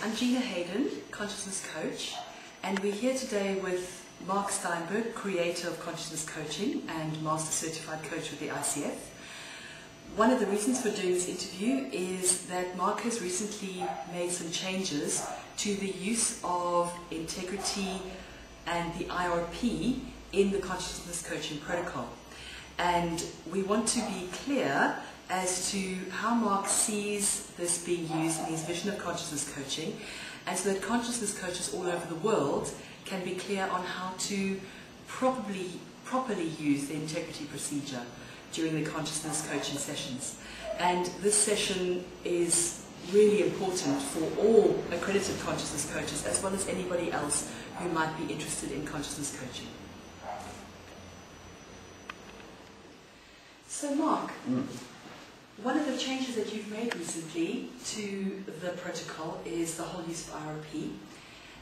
I'm Gina Hayden, Consciousness Coach, and we're here today with Marc Steinberg, creator of Consciousness Coaching and Master Certified Coach with the ICF. One of the reasons for doing this interview is that Marc has recently made some changes to the use of integrity and the IRP in the Consciousness Coaching protocol. And we want to be clear as to how Marc sees this being used in his vision of consciousness coaching, and so that consciousness coaches all over the world can be clear on how to properly use the integrity procedure during the consciousness coaching sessions. And this session is really important for all accredited consciousness coaches, as well as anybody else who might be interested in consciousness coaching. So Marc, one of the changes that you've made recently to the protocol is the whole use of IRP,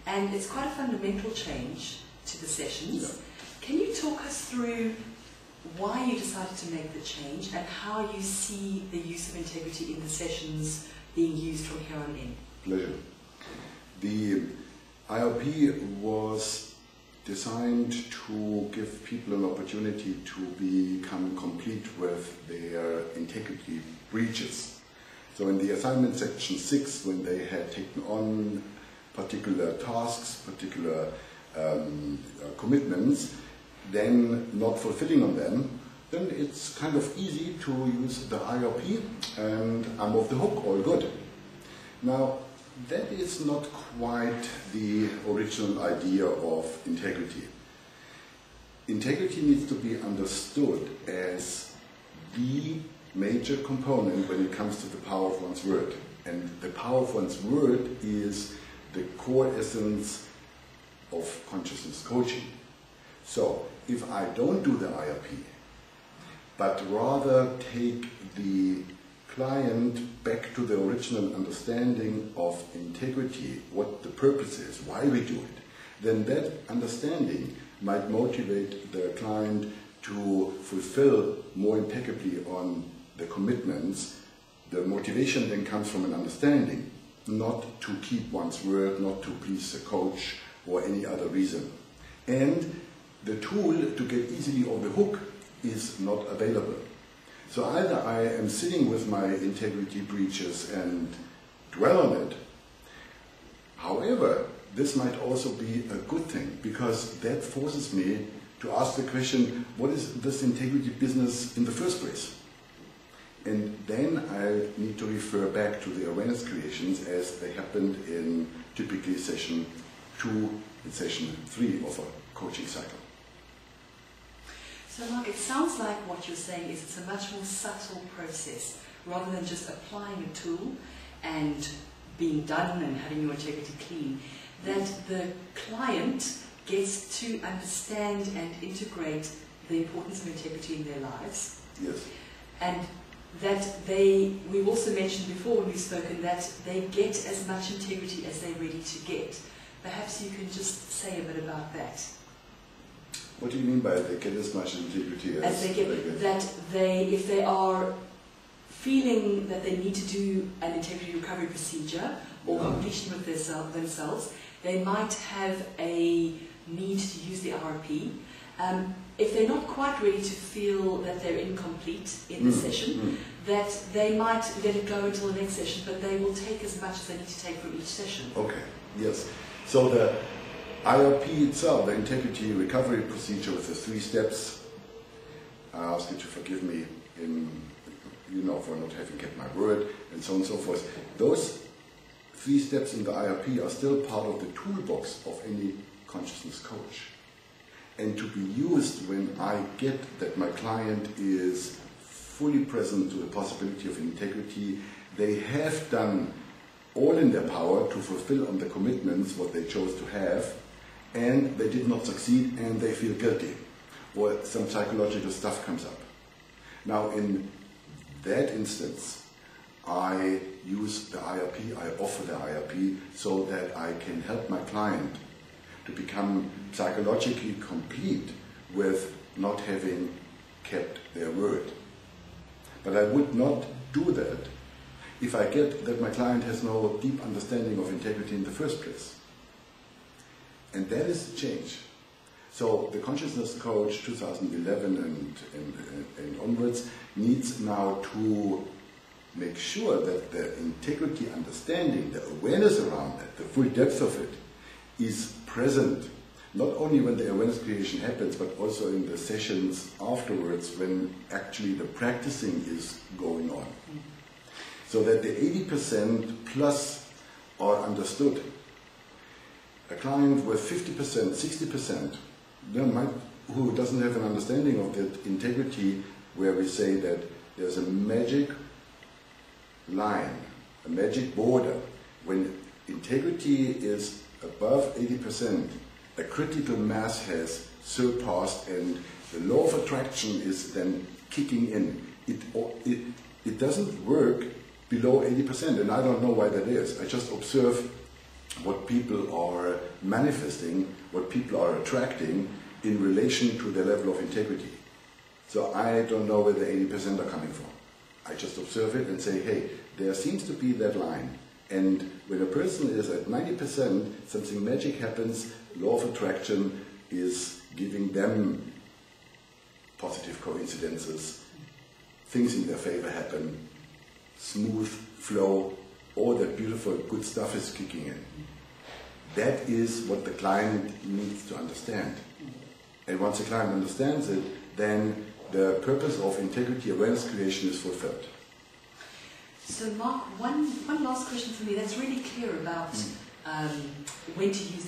and it's quite a fundamental change to the sessions. Yeah. Can you talk us through why you decided to make the change and how you see the use of integrity in the sessions being used from here on in? Pleasure. The IRP was designed to give people an opportunity to become complete with their integrity breaches. So in the assignment section 6, when they had taken on particular tasks, particular commitments, then not fulfilling on them, then it's kind of easy to use the IRP and I'm off the hook, all good. Now, that is not quite the original idea of integrity. Integrity needs to be understood as the major component when it comes to the power of one's word. And the power of one's word is the core essence of consciousness coaching. So, if I don't do the IRP, but rather take the client back to the original understanding of integrity, what the purpose is, why we do it, then that understanding might motivate the client to fulfill more impeccably on the commitments. The motivation then comes from an understanding, not to keep one's word, not to please the coach or any other reason. And the tool to get easily on the hook is not available. So either I am sitting with my integrity breaches and dwell on it. However, this might also be a good thing, because that forces me to ask the question, what is this integrity business in the first place? And then I need to refer back to the awareness creations as they happened in typically session 2 and session 3 of a coaching cycle. So Marc, it sounds like what you're saying is it's a much more subtle process, rather than just applying a tool and being done and having your integrity clean, that the client gets to understand and integrate the importance of integrity in their lives. Yes. And that we've also mentioned before when we've spoken, that they get as much integrity as they're ready to get. Perhaps you can just say a bit about that. What do you mean by they get as much integrity as they get? That if they are feeling that they need to do an integrity recovery procedure or completion with themselves, they might have a need to use the IRP. If they're not quite ready to feel that they're incomplete in the session, that they might let it go until the next session, but they will take as much as they need to take from each session. Okay, yes. So the IRP itself, the integrity recovery procedure with the 3 steps, I ask you to forgive me for not having kept my word, and so on and so forth. Those 3 steps in the IRP are still part of the toolbox of any consciousness coach. And to be used when I get that my client is fully present to the possibility of integrity, they have done all in their power to fulfill on the commitments what they chose to have, and they did not succeed and they feel guilty, or some psychological stuff comes up. Now in that instance, I use the IRP, I offer the IRP so that I can help my client to become psychologically complete with not having kept their word. But I would not do that if I get that my client has no deep understanding of integrity in the first place. And that is the change. So the Consciousness Coach 2011 and onwards needs now to make sure that the integrity understanding, the awareness around it, the full depth of it, is present, not only when the awareness creation happens, but also in the sessions afterwards when actually the practicing is going on. So that the 80% plus are understood. A client with 50%, 60%, who doesn't have an understanding of that integrity, where we say that there's a magic line, a magic border. When integrity is above 80%, a critical mass has surpassed and the law of attraction is then kicking in. It doesn't work below 80%, and I don't know why that is. I just observe what people are manifesting, what people are attracting in relation to their level of integrity. So I don't know where the 80% are coming from. I just observe it and say, hey, there seems to be that line. And when a person is at 90%, something magic happens, law of attraction is giving them positive coincidences, things in their favor happen, smooth flow, all that beautiful good stuff is kicking in. That is what the client needs to understand. And once the client understands it, then the purpose of integrity awareness creation is fulfilled. So Marc, one last question for me that's really clear about when to use